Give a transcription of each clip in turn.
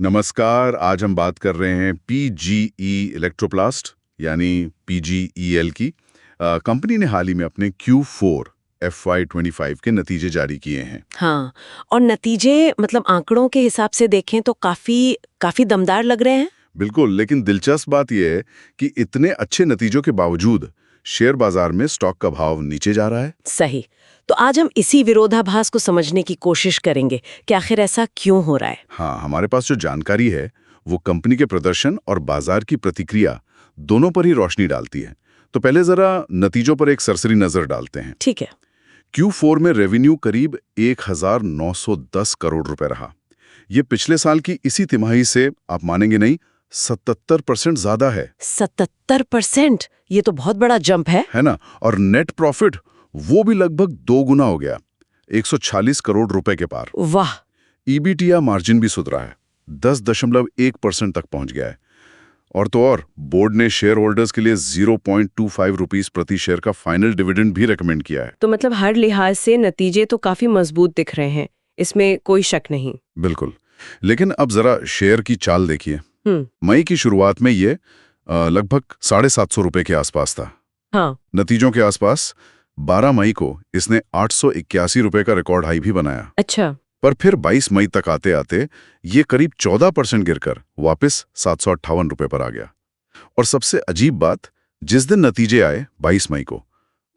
नमस्कार। आज हम बात कर रहे हैं पीजीई इलेक्ट्रोप्लास्ट यानी पीजीईएल की। कंपनी ने हाल ही में अपने Q4 FY25 के नतीजे जारी किए हैं। हाँ, और नतीजे मतलब आंकड़ों के हिसाब से देखें तो काफी काफी दमदार लग रहे हैं। बिल्कुल, लेकिन दिलचस्प बात यह है कि इतने अच्छे नतीजों के बावजूद शेयर बाजार में स्टॉक का भाव नीचे जा रहा है। सही। तो आज हम इसी विरोधाभास को समझने की कोशिश करेंगे कि आखिर ऐसा क्यों हो रहा है। हाँ, हमारे पास जो जानकारी है वो कंपनी के प्रदर्शन और बाजार की प्रतिक्रिया दोनों पर ही रोशनी डालती है। तो पहले जरा नतीजों पर एक सरसरी नजर डालते हैं। ठीक है। Q4 में रेवेन्यू करीब 1910 करोड़ रुपए रहा। ये पिछले साल की इसी तिमाही से, आप मानेंगे नहीं, 77% ज्यादा है। 77%? ये तो बहुत बड़ा जंप है ना? और नेट प्रॉफिट वो भी लगभग 2 गुना हो गया, 140 करोड़ रुपए के पार। वाह। EBITDA मार्जिन भी सुधरा है, 10.1% तक पहुंच गया है। और तो और बोर्ड ने शेयर होल्डर्स के लिए 0.25 रुपीस प्रति शेयर का फाइनल डिविडेंड भी रेकमेंड किया है। तो मतलब हर लिहाज से नतीजे तो काफी मजबूत दिख रहे हैं, इसमें कोई शक नहीं। बिल्कुल, लेकिन अब जरा शेयर की चाल देखिए। मई की शुरुआत में ये लगभग 750 रुपए के आसपास था। हाँ। नतीजों के आसपास 12 मई को इसने 881 रुपए का रिकॉर्ड हाई भी बनाया। अच्छा। पर फिर 22 मई तक आते आते ये करीब 14% गिरकर वापस 758 रुपए पर आ गया। और सबसे अजीब बात, जिस दिन नतीजे आए 22 मई को,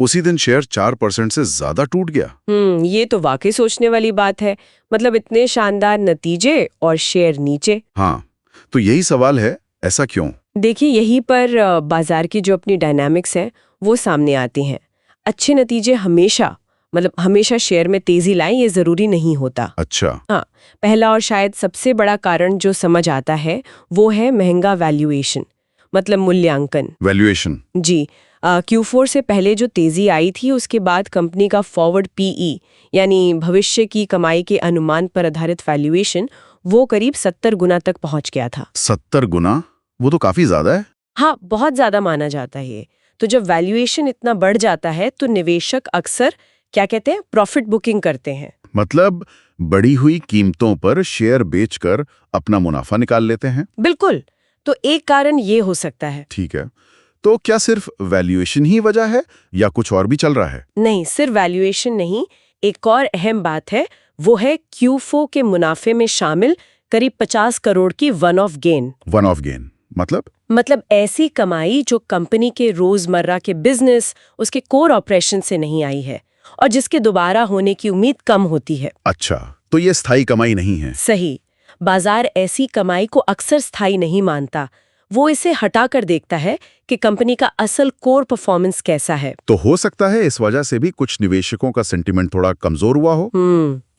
उसी दिन शेयर 4% से ज्यादा टूट गया। ये तो वाकई सोचने वाली बात है। मतलब इतने शानदार नतीजे और शेयर नीचे। हाँ, तो यही सवाल है, ऐसा क्यों? देखिए, यहीं पर बाजार की जो अपनी डायनामिक्स है वो सामने आती हैं। अच्छे नतीजे हमेशा शेयर में तेजी लाएं, ये जरूरी नहीं होता। अच्छा। हाँ, पहला और शायद सबसे बड़ा कारण जो समझ आता है वो है महंगा वैल्यूएशन, मतलब मूल्यांकन। वैल्यूएशन? जी। Q4 से पहले जो तेजी आई थी उसके बाद कंपनी का फॉरवर्ड PE यानी भविष्य की कमाई के अनुमान पर आधारित वैल्यूएशन वो करीब 70 गुना तक पहुंच गया था। 70 गुना? वो तो काफी ज्यादा है। हाँ, बहुत ज्यादा माना जाता है ये। तो जब वैल्यूएशन इतना बढ़ जाता है तो निवेशक अक्सर क्या कहते हैं, प्रॉफिट बुकिंग करते हैं। मतलब बढ़ी हुई कीमतों पर शेयर बेचकर अपना मुनाफा निकाल लेते हैं। बिल्कुल। तो एक कारण ये हो सकता है। ठीक है, तो क्या सिर्फ वैल्यूएशन ही वजह है या कुछ और भी चल रहा है? नहीं, सिर्फ वैल्यूएशन नहीं, एक और अहम बात है, वो है Q4 के मुनाफे में शामिल करीब 50 करोड़ की one of gain. One of gain मतलब ऐसी कमाई जो कंपनी के रोजमर्रा के बिजनेस, उसके कोर ऑपरेशन से नहीं आई है और जिसके दोबारा होने की उम्मीद कम होती है। अच्छा, तो ये स्थायी कमाई नहीं है। सही। बाजार ऐसी कमाई को अक्सर स्थायी नहीं मानता, वो इसे हटाकर देखता है कि कंपनी का असल कोर परफॉर्मेंस कैसा है। तो हो सकता है इस वजह से भी कुछ निवेशकों का सेंटिमेंट थोड़ा कमजोर हुआ हो।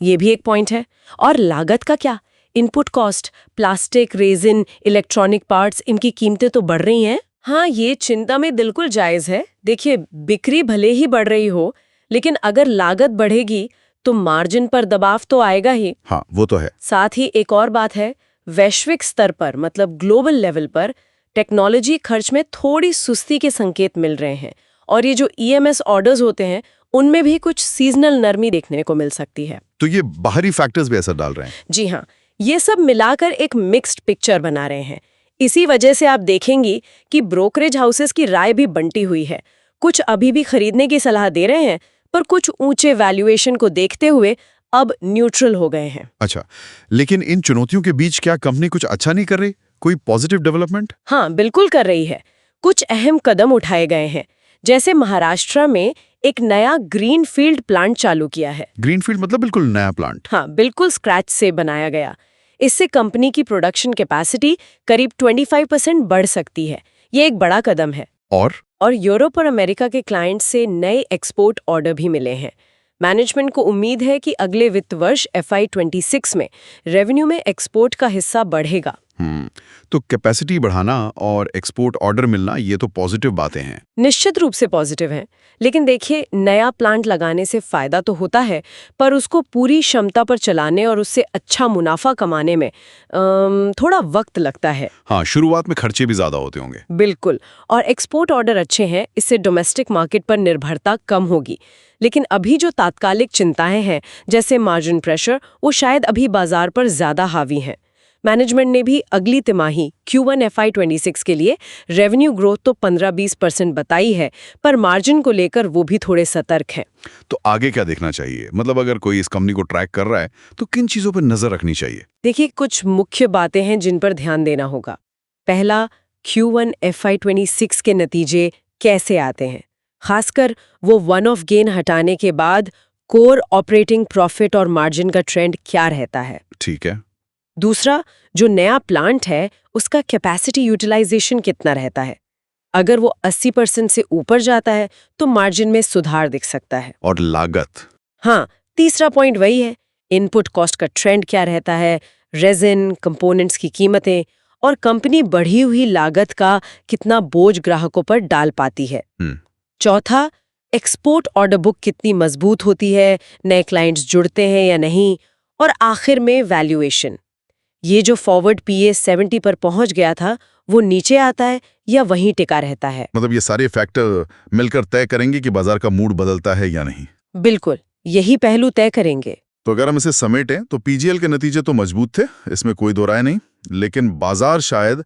ये भी एक पॉइंट है। और लागत का क्या? Input cost, plastic, resin, electronic parts, इनकी कीमतें तो बढ़ रही हैं। हाँ, ये चिंता में बिल्कुल जायज है। देखिए, बिक्री भले ही बढ़ रही हो, लेकिन अगर लागत बढ़ेगी तो मार्जिन पर दबाव तो आएगा ही। हाँ, वो तो है। साथ ही एक और बात है, वैश्विक स्तर पर मतलब ग्लोबल लेवल पर टेक्नोलॉजी खर्च में थोड़ी सुस्ती के संकेत मिल रहे हैं और ये जो EMS ऑर्डर्स होते हैं उनमें भी कुछ सीजनल नरमी देखने को मिल सकती है। तो ये बाहरी फैक्टर्स भी असर डाल रहे हैं? जी हाँ, ये सब मिलाकर एक मिक्स्ड पिक्चर बना रहे हैं। इसी वजह से आप देखेंगी कि ब्रोकरेज हाउसेस की राय भी बंटी हुई है। कुछ अभी भी खरीदने की सलाह दे रहे हैं, पर कुछ ऊंचे वैल्यूएशन को देखते हुए अब न्यूट्रल हो गए हैं। अच्छा, लेकिन इन चुनौतियों के बीच क्या कंपनी कुछ अच्छा नहीं कर रही? कोई पॉजिटिव डेवलपमेंट? हाँ, बिल्कुल कर रही है। कुछ अहम कदम उठाए गए हैं, जैसे महाराष्ट्र में एक नया ग्रीनफील्ड प्लांट चालू किया है। ग्रीनफील्ड मतलब बिल्कुल नया प्लांट? हाँ, बिल्कुल स्क्रैच से बनाया गया। इससे कंपनी की प्रोडक्शन कैपेसिटी करीब 25% बढ़ सकती है। ये एक बड़ा कदम है। और यूरोप और अमेरिका के क्लाइंट से नए एक्सपोर्ट ऑर्डर भी मिले हैं। मैनेजमेंट को उम्मीद है कि अगले वित्त वर्ष FY26 में रेवेन्यू में एक्सपोर्ट का हिस्सा बढ़ेगा। तो कैपेसिटी बढ़ाना और एक्सपोर्ट ऑर्डर मिलना, ये तो पॉजिटिव बातें हैं। निश्चित रूप से पॉजिटिव हैं, लेकिन देखिए, नया प्लांट लगाने से फायदा तो होता है, पर उसको पूरी क्षमता पर चलाने और उससे अच्छा मुनाफा कमाने में थोड़ा वक्त लगता है। हाँ, शुरुआत में खर्चे भी ज्यादा होते होंगे। बिल्कुल। और एक्सपोर्ट ऑर्डर अच्छे हैं, इससे डोमेस्टिक मार्केट पर निर्भरता कम होगी। लेकिन अभी जो तात्कालिक चिंताएं हैं, जैसे मार्जिन प्रेशर, वो शायद अभी बाजार पर ज्यादा हावी हैं। मैनेजमेंट ने भी अगली तिमाही Q1 FY26 के लिए रेवेन्यू ग्रोथ तो 15-20% बताई है, पर मार्जिन को लेकर वो भी थोड़े सतर्क हैं। तो आगे क्या देखना चाहिए? मतलब अगर कोई इस कंपनी को ट्रैक कर रहा है तो किन चीजों पर नजर रखनी चाहिए? देखिए, कुछ मुख्य बातें हैं जिन पर ध्यान देना होगा। पहला, Q1 FY26 के नतीजे कैसे आते हैं, खासकर वो वन ऑफ गेन हटाने के बाद कोर ऑपरेटिंग प्रॉफिट और मार्जिन का ट्रेंड क्या रहता है। ठीक है। दूसरा, जो नया प्लांट है उसका कैपेसिटी यूटिलाइजेशन कितना रहता है। अगर वो 80% से ऊपर जाता है तो मार्जिन में सुधार दिख सकता है। और लागत? हाँ, तीसरा पॉइंट वही है, इनपुट कॉस्ट का ट्रेंड क्या रहता है, रेजिन, कंपोनेंट्स की कीमतें, और कंपनी बढ़ी हुई लागत का कितना बोझ ग्राहकों पर डाल पाती है। चौथा, एक्सपोर्ट ऑर्डर बुक कितनी मजबूत होती है, नए क्लाइंट्स जुड़ते हैं या नहीं। और आखिर में वैल्यूएशन, ये जो फॉरवर्ड पीए 70 पर पहुंच गया था वो नीचे आता है या वहीं टिका रहता है। मतलब ये सारे फैक्टर मिलकर तय करेंगे कि बाजार का मूड बदलता है या नहीं। बिल्कुल, यही पहलू तय करेंगे। तो अगर हम इसे समेटें तो पीजीएल के नतीजे तो मजबूत थे, इसमें कोई दो राय नहीं, लेकिन बाजार शायद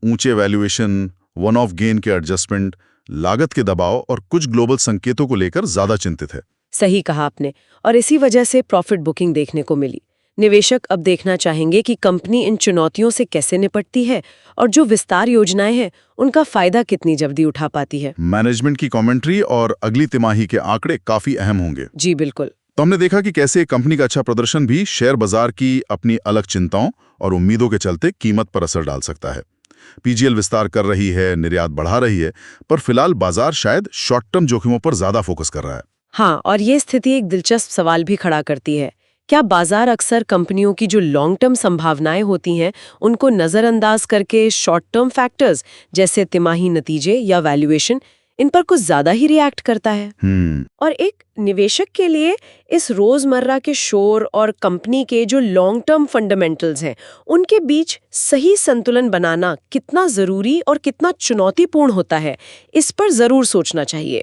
ऊंचे वैल्यूएशन, वन ऑफ गेन के एडजस्टमेंट, लागत के दबाव और कुछ ग्लोबल संकेतों को लेकर ज्यादा चिंतित है। सही कहा आपने, और इसी वजह से प्रॉफिट बुकिंग देखने को मिली। निवेशक अब देखना चाहेंगे कि कंपनी इन चुनौतियों से कैसे निपटती है और जो विस्तार योजनाएं हैं उनका फायदा कितनी जल्दी उठा पाती है। मैनेजमेंट की कमेंट्री और अगली तिमाही के आंकड़े काफी अहम होंगे। जी बिल्कुल। तो हमने देखा कि कैसे एक कंपनी का अच्छा प्रदर्शन भी शेयर बाजार की अपनी अलग चिंताओं और उम्मीदों के चलते कीमत पर असर डाल सकता है। पीजीएल विस्तार कर रही है, निर्यात बढ़ा रही है, पर फिलहाल बाजार शायद शॉर्ट टर्म जोखिमों पर ज्यादा फोकस कर रहा है। हाँ, और ये स्थिति एक दिलचस्प सवाल भी खड़ा करती है। क्या बाजार अक्सर कंपनियों की जो लॉन्ग टर्म संभावनाएं होती हैं उनको नजरअंदाज करके शॉर्ट टर्म फैक्टर्स जैसे तिमाही नतीजे या वैल्यूएशन, इन पर कुछ ज्यादा ही रिएक्ट करता है? और एक निवेशक के लिए इस रोजमर्रा के शोर और कंपनी के जो लॉन्ग टर्म फंडामेंटल्स हैं उनके बीच सही संतुलन बनाना कितना जरूरी और कितना चुनौतीपूर्ण होता है, इस पर जरूर सोचना चाहिए।